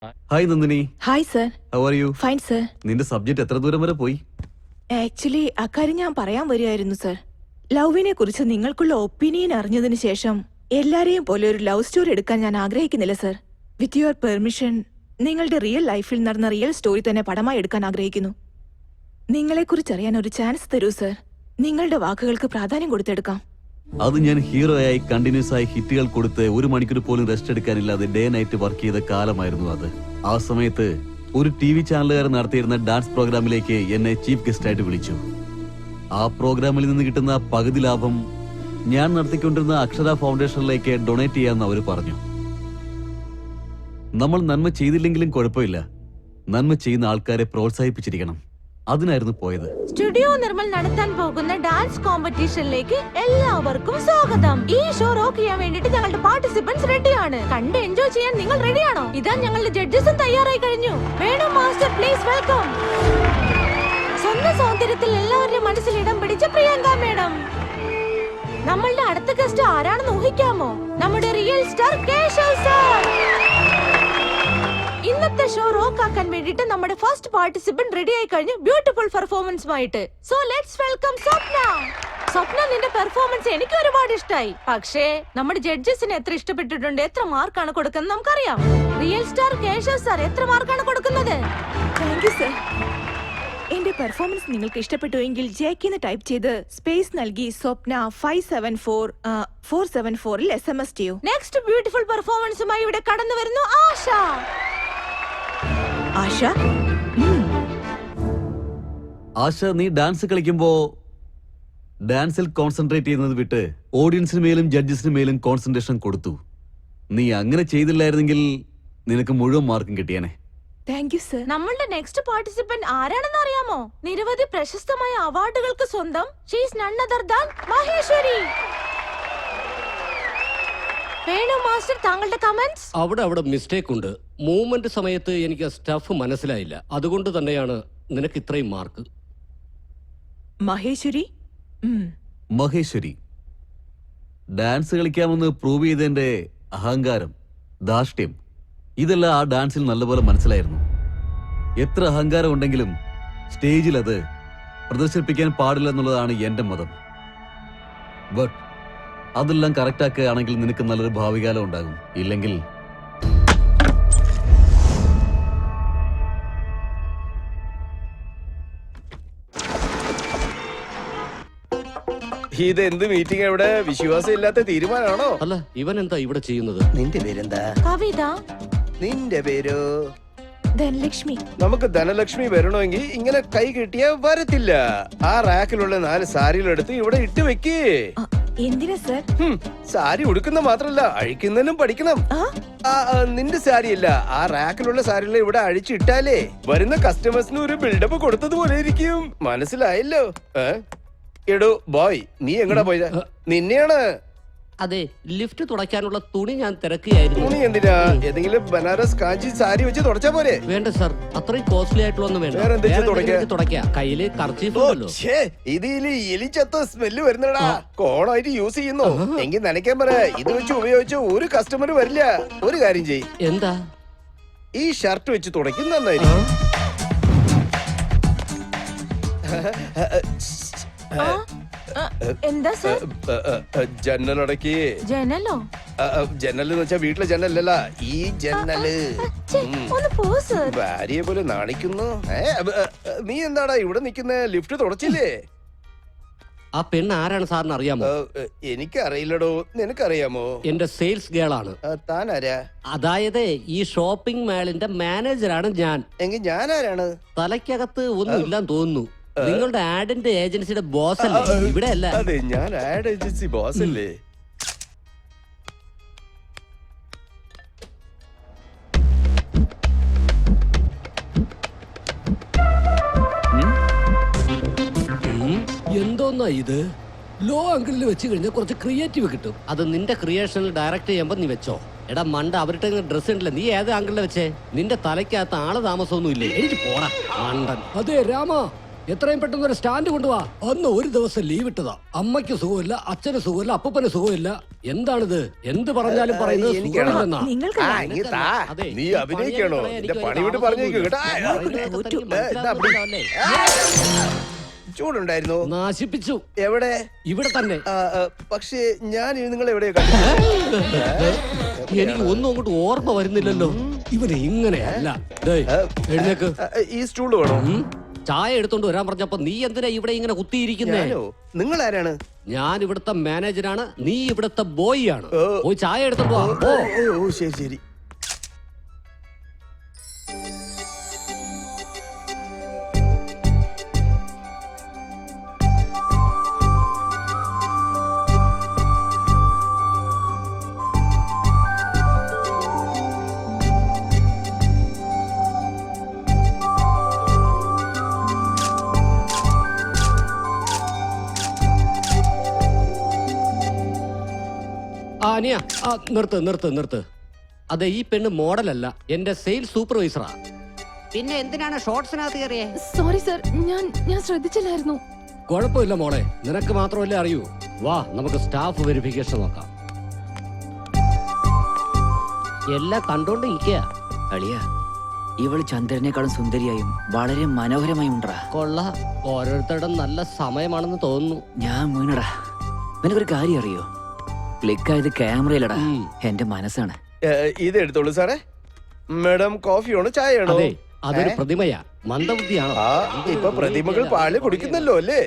Hi Nandini. Hi sir. How are you? Fine sir. നിന്റെ subject എത്ര ദൂരം വരെ പോയി? ആക്ച്വലി അക്കാര്യം ഞാൻ പറയാൻ വരികയായിരുന്നു സർ. ലവിനെ കുറിച്ച് നിങ്ങൾക്കുള്ള ഒപ്പീനിയൻ അറിഞ്ഞതിന് ശേഷം എല്ലാരെയും പോലെ ഒരു ലവ് സ്റ്റോറി എടുക്കാൻ ഞാൻ ആഗ്രഹിക്കുന്നില്ല സർ. വിത്ത് യുവർ പെർമിഷൻ നിങ്ങളുടെ റിയൽ ലൈഫിൽ നടന്ന റിയൽ സ്റ്റോറി തന്നെ പടമായി എടുക്കാൻ ആഗ്രഹിക്കുന്നു. നിങ്ങളെക്കുറിച്ച് അറിയാൻ ഒരു ചാൻസ് തരൂ സർ. നിങ്ങളുടെ വാക്കുകൾക്ക് പ്രാധാന്യം കൊടുത്തെടുക്കാം. അത് ഞാൻ ഹീറോയായി കണ്ടിന്യൂസ് ആയി ഹിറ്റുകൾ കൊടുത്ത് ഒരു മണിക്കൂർ പോലും റെസ്റ്റ് എടുക്കാനില്ലാതെ ഡേ നൈറ്റ് വർക്ക് ചെയ്ത കാലമായിരുന്നു അത്. ആ സമയത്ത് ഒരു TV ചാനലുകാരൻ നടത്തിയിരുന്ന ഡാൻസ് പ്രോഗ്രാമിലേക്ക് എന്നെ ചീഫ് ഗസ്റ്റായിട്ട് വിളിച്ചു. ആ പ്രോഗ്രാമിൽ നിന്ന് കിട്ടുന്ന പകുതി ലാഭം ഞാൻ നടത്തിക്കൊണ്ടിരുന്ന അക്ഷര ഫൗണ്ടേഷനിലേക്ക് ഡൊണേറ്റ് ചെയ്യാമെന്ന് അവർ പറഞ്ഞു. നമ്മൾ നന്മ ചെയ്തില്ലെങ്കിലും കുഴപ്പമില്ല, നന്മ ചെയ്യുന്ന ആൾക്കാരെ പ്രോത്സാഹിപ്പിച്ചിരിക്കണം. അതിനായിരുന്നു പോയത്. സ്റ്റുഡിയോ നിർമ്മൽ നടത്താൻ പോകുന്ന ഡാൻസ് കോമ്പറ്റീഷനിലേക്ക് എല്ലാവർക്കും സ്വാഗതം. ഈ ഷോ റോക്ക് ചെയ്യാൻ വേണ്ടിട്ട് ഞങ്ങളുടെ പാർട്ടിസിപ്പൻസ് റെഡിയാണ്. കണ്ട് എൻജോയ് ചെയ്യാൻ നിങ്ങൾ റെഡിയാണോ? ഇതാ ഞങ്ങളുടെ ജഡ്ജസും തയ്യാറായി കഴിഞ്ഞു. വേണം മാസ്റ്റർ, പ്ലീസ് വെൽക്കം. സ്വന്തം സൗന്ദര്യത്തിൽ എല്ലാവരുടെയും മനസ്സിൽ ഇടം പിടിച്ച പ്രിയങ്ക മേഡം. നമ്മളുടെ അടുത്ത ഗസ്റ്റ് ആരാണെന്ന് ഊഹിക്കാമോ? നമ്മുടെ റിയൽ സ്റ്റാർ കേശവ് സർ. ഇന്നത്തെ ഷോ റോക്ക് ആക്കാൻ വേണ്ടിട്ട് നമ്മുടെ ഫസ്റ്റ് പാർട്ടിസിപ്പന്റ് റെഡി ആയി കഴിഞ്ഞു, ബ്യൂട്ടിഫുൾ പെർഫോമൻസുമായിട്ട്. സോ ലെറ്റ്സ് വെൽക്കം സ്വപ്ന. സ്വപ്ന, നിന്റെ പെർഫോമൻസ് എനിക്ക് ഒരുപാട് ഇഷ്ടമായി. പക്ഷേ നമ്മുടെ ജഡ്ജസിന് എത്ര ഇഷ്ടപ്പെട്ടിട്ടുണ്ട്, എത്ര മാർക്കാണ് കൊടുക്കുന്നത് നമുക്കറിയാം. റിയൽ സ്റ്റാർ കേശവ് സാർ എത്ര മാർക്കാണ് കൊടുക്കുന്നത്? Thank you sir. എന്റെ പെർഫോമൻസ് നിങ്ങൾക്ക് ഇഷ്ടപ്പെട്ടുവെങ്കിൽ ജെക്ക് ടൈപ്പ് ചെയ്ത് സ്പേസ് നൽകി സ്വപ്ന 574-474 SMS ചെയ്യൂ. നെക്സ്റ്റ് ബ്യൂട്ടിഫുൾ പെർഫോമൻസുമായി ഇവിടെ കടന്നു വരുന്നു ആശ. ആശ, ആശ, നീ ഡാൻസ് കളിക്കുമ്പോ ഡാൻസിൽ കോൺസെൻട്രേറ്റ് ചെയ്യുന്നത് വിട്ട് ഓഡിയൻസിന് മേലും ജഡ്ജസിന് മേലും കോൺസെൻട്രേഷൻ കൊടുത്തു. നീ അങ്ങനെ ചെയ്തില്ലായിരുന്നെങ്കിൽ നിനക്ക് മുഴുവൻ മാർക്കും കിട്ടിയാനെ. Thank you sir. നമ്മളുടെ നെക്സ്റ്റ് പാർട്ടിസിപ്പന്റ് ആരാണെന്ന് അറിയാമോ? നിരവധി പ്രശസ്തമായ അവാർഡുകൾക്ക് സ്വന്തം. She is none other than Maheshwari. Venu master, താങ്കളുടെ കമന്റ്സ്? അവിടെ മിസ്റ്റേക്ക് ഉണ്ട്. മൂവ്മെന്റ് സമയത്ത് എനിക്ക് സ്റ്റഫ് മനസ്സിലായില്ല. അതുകൊണ്ട് തന്നെയാണ് നിനക്ക് ഇത്രയും mark. Maheshwari, Maheshwari, dance കളിക്കാമെന്ന് prove ചെയ്തതിന്റെ അഹങ്കാരം, ധാർഷ്ട്യം, ഇതെല്ലാം ആ ഡാൻസിൽ നല്ലപോലെ മനസ്സിലായിരുന്നു. എത്ര അഹങ്കാരം ഉണ്ടെങ്കിലും സ്റ്റേജിൽ അത് പ്രദർശിപ്പിക്കാൻ പാടില്ല എന്നുള്ളതാണ് എന്റെ മതം. ബട്ട് അതെല്ലാം കറക്റ്റ് ആക്കുകയാണെങ്കിൽ നിനക്ക് നല്ലൊരു ഭാവികാലം ഉണ്ടാകും. ഇല്ലെങ്കിൽ ഇത് എന്ത് മീറ്റിംഗ്? എവിടെ വിശ്വാസം ഇല്ലാത്ത തീരുമാനമാണോ? അല്ല, ഇവൻ എന്താ ഇവിടെ ചെയ്യുന്നത്? നിന്റെ പേരെന്താ? കവിത. നിന്റെ പേരോ? ധനലക്ഷ്മി. നമുക്ക് ധനലക്ഷ്മി വരണമെങ്കിൽ ഇങ്ങനെ കൈ കിട്ടിയാ വരത്തില്ല. ആ റാക്കിലുള്ള 4 സാരികളെടുത്ത് ഇവിടെ ഇട്ട് വെക്കേ. എന്തിനാ സർ? സാരി ഉടുക്കുന്ന മാത്രല്ല, അഴിക്കുന്നതിനും പഠിക്കണം. നിന്റെ സാരിയല്ല, ആ റാക്കിലുള്ള സാരികൾ ഇവിടെ അഴിച്ചിട്ടാലേ വരുന്ന കസ്റ്റമേഴ്സിന് ഒരു ബിൽഡപ്പ് കൊടുത്തതുപോലെ ഇരിക്കും. മനസ്സിലായല്ലോ? എടോ ബോയ്, നീ എങ്ങടാ പോയത്? നിന്നെയാണ്. അതെ, ലിഫ്റ്റ് തുടയ്ക്കാനുള്ള തുണി ഞാൻ തിരക്കുകയായിരുന്നു. തുണി എന്തിനാ? ഏതെങ്കിലും ബനാറസ് കാഞ്ചി സാരി വെച്ച് തുടച്ചാ പോരെ? വേണ്ട സാർ, അത്രയും കോസ്റ്റ്ലി ആയിട്ടുള്ളൊന്നും വേണ്ട. തുടയ്ക്കാ. കയ്യില് കർച്ചീഫ് ഉണ്ടല്ലോ. ഇതില് എലിച്ചത്ത സ്മെല്ല് വരുന്നടാ. കോണായിട്ട് യൂസ് ചെയ്യുന്നു എങ്കിൽ നനയ്ക്കാൻ പറ. ഇത് വെച്ച് ഉപയോഗിച്ച് ഒരു കസ്റ്റമർ വരില്ല. ഒരു കാര്യം ചെയ്യ്. എന്താ? ഈ ഷർട്ട് വെച്ച് തുടയ്ക്കും, നന്നായിരിക്കും. എന്താ സർ? ജനലടക്കി. ജനലോ? ജനൽ എന്ന് വെച്ചാ വീട്ടിലെ ജനലല്ല, ഈ ജനല്. ഒന്ന് പോ സർ. ഭാര്യയെ പോലെ നാണിക്കുന്നു. നീ എന്താടാ ഇവിടെ നിൽക്കുന്ന? ലിഫ്റ്റ് തുടച്ചില്ലേ? ആ പെണ്ണ് ആരാണ് സാറിന് അറിയാമോ? എനിക്കറിയില്ലടോ, നിനക്കറിയാമോ? എന്റെ സെയിൽസ് ഗേൾ ആണ്. താൻ ആരാ? അതായത് ഈ ഷോപ്പിംഗ് മാളിന്റെ മാനേജറാണ് ഞാൻ. എങ്കിൽ ഞാൻ ആരാണ്? തലയ്ക്കകത്ത് ഒന്നും ഇല്ലാന്ന് തോന്നുന്നു. നിങ്ങളുടെ ആഡിന്റെ ഏജൻസിയുടെ ബോസ് അല്ലേ? ഇവിടെ അല്ല. അതെ, ഞാൻ ആഡ് ഏജൻസി ബോസ് അല്ലേ? എന്തോന്നാ ഇത്? ലോ ആംഗിളിൽ വെച്ച് കഴിഞ്ഞാൽ കുറച്ച് ക്രിയേറ്റീവ് കിട്ടും. അത് നിന്റെ ക്രിയേഷനിൽ ഡയറക്റ്റ് ചെയ്യുമ്പോ നീ വെച്ചോ. എടാ മണ്ട, അവരുടെ ഡ്രസ് ഉണ്ടല്ലേ, നീ ഏത് ആംഗിളിൽ വെച്ചേ? നിന്റെ തലയ്ക്കകത്ത് ആള് താമസമൊന്നും ഇല്ലേ? എനിക്ക് പോടാ മണ്ടൻ. അതെ രാമ, എത്രയും പെട്ടെന്ന് ഒരു സ്റ്റാൻഡ് കൊണ്ടുപോവാ. അന്ന് ഒരു ദിവസം ലീവ് ഇട്ടതാ. അമ്മയ്ക്ക് സുഖമില്ല, അച്ഛന് സുഖമില്ല, അപ്പൂപ്പന് സുഖമില്ല. എന്താണിത്? എന്ത് പറഞ്ഞാലും പറയുന്നത് എനിക്കാണോ? സുഖമില്ലെന്നാ. നിങ്ങൾക്ക് ആ, ഇങ്ങ് താ. അതെ, നീ ഈ അഭിനയിക്കണോ? പണിയൊക്കെ നിന്റെ എനിക്ക് പണി വിട്ട് താമസം പറഞ്ഞേക്ക് കേട്ടോ. പറയുന്നത് തനിക്ക് മനസ്സിലാവുന്നില്ലല്ലേ? ചൂടുണ്ടായിരുന്നോ? നാശിപ്പിച്ചു. എവിടെ? ഇവിടെ തന്നെ. പക്ഷേ ഞാൻ നിങ്ങൾ എവിടെയോ കണ്ടിട്ടുണ്ട്. എനിക്ക് ഒന്നും അങ്ങോട്ട് ഓർമ്മ വരുന്നില്ലല്ലോ. ഇവനെ ഇങ്ങനെയല്ല. ഡേയ്, എഴുന്നേക്ക്. ഈ സ്റ്റൂൾ വേണോ? ചായ എടുത്തോണ്ട് വരാൻ പറഞ്ഞപ്പോ നീ എന്തിനാ ഇവിടെ ഇങ്ങനെ കുത്തിയിരിക്കുന്നേ? ഞാനോ? നിങ്ങൾ ആരാണ്? ഞാൻ ഇവിടുത്തെ മാനേജറാണ്, നീ ഇവിടുത്തെ ബോയ് ആണ്. ഓ. പോയി ചായ എടുത്തോണ്ട് വാ. ഓ, ഓ. ഓ, ശരി ശരി. ആ അനിയ, ആ നിർത്ത്. അതെ, ഈ പെണ്ണ് മോഡലല്ല, എന്റെ സെയിൽസ് സൂപ്പർവൈസറാ. പിന്നെ എന്തിനാണ് ഷോർട്സിനകത്ത് കയറിയേ? സോറി സർ, ഞാൻ ശ്രദ്ധിച്ചില്ലായിരുന്നു. കുഴപ്പമില്ല മോളെ, നിനക്ക് മാത്രമല്ലേ അറിയൂ. വാ, നമുക്ക് സ്റ്റാഫ് വെരിഫിക്കേഷൻ നോക്കാം. എല്ലാം കണ്ടോണ്ട് ഇരിക്കുക. അളിയ, ഇവള് ചന്ദ്രനേക്കാളും സുന്ദരിയായും വളരെ മനോഹരമായും ഉണ്ടാ. കൊള്ള, ഓരോരുത്തരുടെ നല്ല സമയമാണെന്ന് തോന്നുന്നു. ഞാൻ വീണടാ. നിനക്കൊരു കാര്യം അറിയോ? ക്ലിക്കായത് ക്യാമറയിലടാ, എന്റെ മനസ്സാണ്. ഇത് എടുത്തോളൂ സാറേ. മാഡം കോഫിയാണോ ചായയാണോ? അതെ, അതൊരു പ്രതിമയാ. മന്ദബുദ്ധിയാണോ? ആ, ഇപ്പൊ പ്രതിമകൾ പാല് കുടിക്കുന്നല്ലോ അല്ലേ?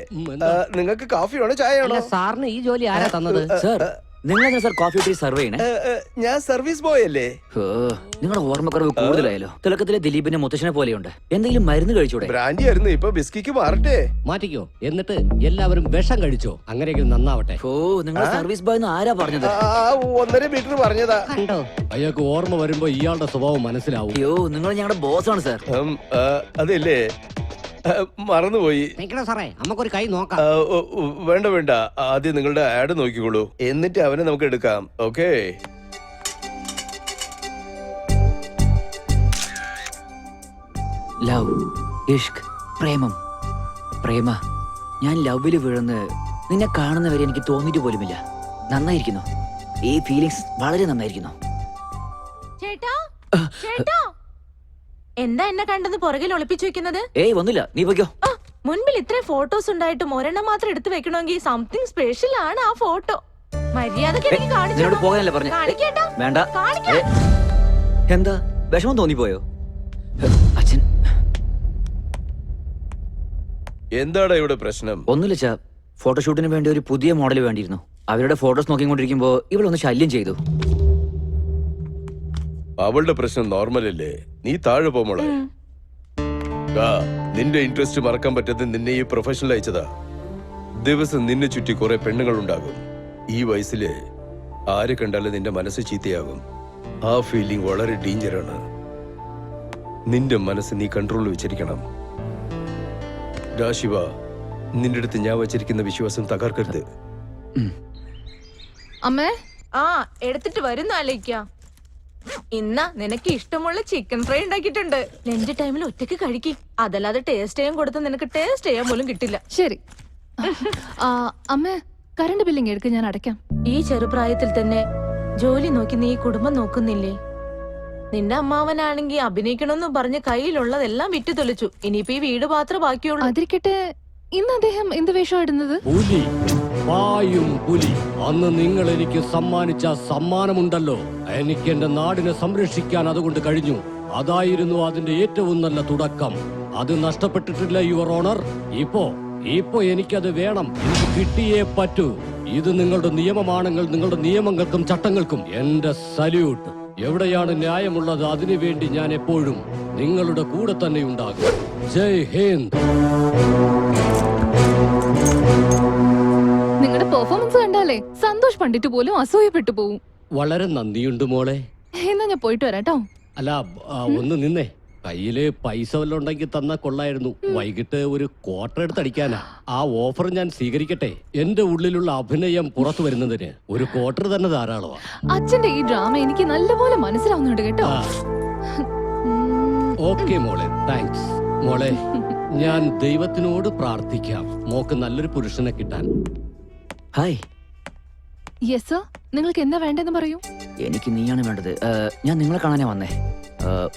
നിങ്ങൾക്ക് കോഫിയാണോ ചായയാണോ? സാറിന് ഈ ജോലി ആരാ തന്നത്? സാർ, നിങ്ങൾ സാർ കോഫി ടീ സർവ് ചെയ്യണേ? ഞാൻ സർവീസ് ബോയ് അല്ലേ? ഓ, നിങ്ങളുടെ ഓർമ്മക്കുറവ് കൂടുതലായല്ലോ. തിളക്കത്തിലെ ദിലീപിന്റെ മുത്തശ്ശനെ പോലെയുണ്ട്. എന്തെങ്കിലും മരുന്ന് കഴിച്ചൂടെ? ബ്രാൻഡി ആയിരുന്നു, ഇപ്പൊ ബിസ്കിക്ക് മാറട്ടെ. മാറ്റിക്കോ, എന്നിട്ട് എല്ലാവരും വിഷം കഴിച്ചോ. അങ്ങനെയെങ്കിലും നന്നാവട്ടെ. ഓ, നിങ്ങൾ സർവീസ് ബോയ് ആരാ പറഞ്ഞത്? 1.5 മീറ്റർ പറഞ്ഞതാ. കണ്ടോ, അയാൾക്ക് ഓർമ്മ വരുമ്പോ ഇയാളുടെ സ്വഭാവം മനസ്സിലാവും. അയ്യോ, നിങ്ങൾ ഞങ്ങളുടെ ബോസാണ് സാർ. അതല്ലേ, മറന്നുപോയി. സാറേ, നമുക്കൊരു കൈ നോക്കാം. വേണ്ട വേണ്ട, ആദ്യം നിങ്ങളുടെ ആഡ് നോക്കിക്കോളൂ, എന്നിട്ട് അവനെ നമുക്ക് എടുക്കാം. ഓക്കേ. ലവ്, ഇഷ്ക്, പ്രേമം. പ്രേമ, ഞാൻ ലവില് വീഴുന്ന നിന്നെ കാണുന്നവരെ എനിക്ക് തോന്നിട്ട് പോലുമില്ല. നന്നായിരിക്കുന്നു. ഈ ഫീലിങ്സ് വളരെ നന്നായിരിക്കുന്നു. ചേട്ടാ, ചേട്ടാ, എന്താ എന്നെ കണ്ടെന്ന് പുറകിൽ ഒളിപ്പിച്ചു വെക്കുന്നത്? ഏയ്, ഒന്നുമില്ല, നീ പോയിക്കോ. ആ, മുൻപിൽ ഇത്രയും ഫോട്ടോസ് ഉണ്ടായിട്ടും ഒരെണ്ണം മാത്രം എടുത്തു വെക്കണമെങ്കിൽ സംതിങ് സ്പെഷ്യൽ ആണ് ആ ഫോട്ടോ. മര്യാദക്ക് എനിക്ക് നിന്നോട് പോകാനല്ലേ പറഞ്ഞേ? കാണിക്കേട്ടാ, വേണ്ട. കാണിക്കാൻ. എന്താ വിഷമം തോന്നിപ്പോയോ? അച്ഛൻ, എന്താണ് ഇവിടെ പ്രശ്നം? ഒന്നുമില്ല ചാ. ഫോട്ടോഷൂട്ടിന് വേണ്ടി ഒരു പുതിയ മോഡൽ വേണ്ടിയിരുന്നു. അവരുടെ ഫോട്ടോസ് നോക്കിക്കൊണ്ടിരിക്കുമ്പോ ഇവളൊന്ന് ശല്യം ചെയ്തു. അവളുടെ പ്രശ്നം നോർമൽ അല്ലേ? നീ താഴെ പോമോളെ. നിന്റെ ഇൻട്രസ്റ്റ് മറക്കാൻ പറ്റാതെ നിന്നെ ഈ പ്രൊഫഷണൽ അയച്ചതാ. ദിവസം നിന്നെ ചുറ്റി കുറെ പെണ്ണുങ്ങൾ ഉണ്ടാകും. ഈ വയസ്സില് ആരെ കണ്ടാലും നിന്റെ മനസ്സ് ചീത്തയാകും. ആ ഫീലിംഗ് വളരെ ഡേഞ്ചറാണ്. നിന്റെ മനസ്സ് നീ കൺട്രോളിൽ വെച്ചിരിക്കണം. ശിവ, നിന്റെ അടുത്ത് ഞാൻ വച്ചിരിക്കുന്ന വിശ്വാസം തകർക്കരുത്. അമ്മേ, ആ, എടുത്തിട്ട് വരുന്നു ആലോചിക്ക. ഇന്നാ നിനക്ക് ഇഷ്ടമുള്ള ചിക്കൻ ഫ്രൈ ഉണ്ടാക്കിയിട്ടുണ്ട്. ലഞ്ച് ടൈമിൽ ഒറ്റയ്ക്ക് കഴിക്കും. അതല്ലാതെ ടേസ്റ്റ് ചെയ്യാൻ കൊടുത്ത നിനക്ക് ടേസ്റ്റ് ചെയ്യാൻ പോലും കിട്ടില്ല. ശരി. അമ്മേ, കറണ്ട് ബില്ലിങ് എടുക്ക്, ഞാൻ അടയ്ക്കാം. ഈ ചെറുപ്രായത്തിൽ തന്നെ ജോലി നോക്കി നീ കുടുംബം നോക്കുന്നില്ലേ? നിന്റെ അമ്മാവനാണെങ്കി അഭിനയിക്കണമെന്ന് പറഞ്ഞ് കയ്യിലുള്ളതെല്ലാം വിറ്റു തൊലിച്ചു. ഇനിയിപ്പോ ഈ വീട് മാത്രമേ ബാക്കിയുള്ളൂ. അതിരിക്കട്ടെ, ഇന്ന് അദ്ദേഹം എന്ത് വേഷം ഇടുന്നത്? പുലി, പായും പുലി. അന്ന് നിങ്ങൾ എനിക്ക് സമ്മാനിച്ച സമ്മാനമുണ്ടല്ലോ, എനിക്ക് എന്റെ നാടിനെ സംരക്ഷിക്കാൻ അതുകൊണ്ട് കഴിഞ്ഞു. അതായിരുന്നു അതിന്റെ ഏറ്റവും നല്ല തുടക്കം. അത് നഷ്ടപ്പെട്ടിട്ടില്ല യുവർ ഓണർ. ഇപ്പോ എനിക്കത് വേണം. എനിക്ക് കിട്ടിയേ പറ്റൂ. ഇത് നിങ്ങളുടെ നിയമമാണെങ്കിൽ നിങ്ങളുടെ നിയമങ്ങൾക്കും ചട്ടങ്ങൾക്കും എന്റെ സല്യൂട്ട്. എവിടെയാണ് ന്യായമുള്ളത് അതിനുവേണ്ടി ഞാൻ എപ്പോഴും നിങ്ങളുടെ കൂടെ തന്നെ ഉണ്ടാകും. ജയ് ഹിന്ദ്. നിങ്ങളുടെ പെർഫോമൻസ് കണ്ടാലേ സന്തോഷ് പണ്ഡിറ്റ് പോലും അസൂയപ്പെട്ടു പോവും. വളരെ നന്ദിയുണ്ട് മോളെ. എന്നാ ഞാൻ പോയിട്ട് വരാട്ടോ. അല്ല, ഒന്ന് നിന്നേ. കയ്യില് പൈസ വല്ലതും ഉണ്ടെങ്കിൽ തന്നാ കൊള്ളായിരുന്നു. വൈകിട്ട് ഒരു ക്വാർട്ടർ എടുത്തടിക്കാനാ. ആ ഓഫർ ഞാൻ സ്വീകരിക്കട്ടെ? എന്റെ ഉള്ളിലുള്ള അഭിനയം പുറത്തു വരുന്നതിന് ഒരു ക്വാർട്ടർ തന്നെ ധാരാളമാ. അച്ഛന്റെ ഈ ഡ്രാമ എനിക്ക് നല്ലപോലെ മനസ്സിലാവുന്നുണ്ട് കേട്ടോ. ഓക്കെ മോളെ, താങ്ക്സ്. മോളെ, ഞാൻ ദൈവത്തിനോട് പ്രാർത്ഥിക്കാം മോക്ക് നല്ലൊരു പുരുഷനെ കിട്ടാൻ. ഹായ്, യെസ് സർ, നിങ്ങൾക്ക് എന്താ വേണ്ടെന്ന് പറയൂ. എനിക്ക് നീയാണ് വേണ്ടത്. ഞാൻ നിങ്ങളെ കാണാനാ വന്നേ.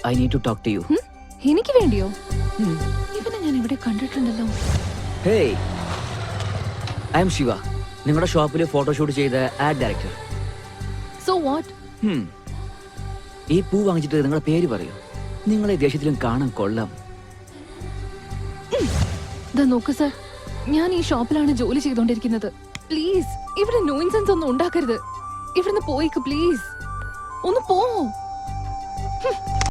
I need to talk to you. എനിക്ക് വേണ്ടിയോ? ഇവനെ ഞാൻ ഇവിടെ കണ്ടിട്ടുണ്ടല്ലോ. ഹേയ്, ഐ എം ശിവ, നിങ്ങളുടെ ഷോപ്പിൽ ഫോട്ടോഷൂട്ട് ചെയ്ത ആഡ് ഡയറക്ടർ. So what? ഈ പൂ വാങ്ങിച്ചിട്ട് നിങ്ങളുടെ പേര് പറയൂ. നിങ്ങളെ ദേഷ്യത്തിലും കാണാൻ കൊള്ളാം. ദാ നോക്ക് സർ, ഞാൻ ഈ ഷോപ്പിലാണ് ജോലി ചെയ്തോണ്ടിരിക്കുന്നത്. പ്ലീസ് ഇവിടെ നോയിൻസെൻസ് ഒന്നും ഉണ്ടാക്കരുത്. ഇവിടുന്ന് പോയിക്ക് പ്ലീസ്. ഒന്ന് പോ.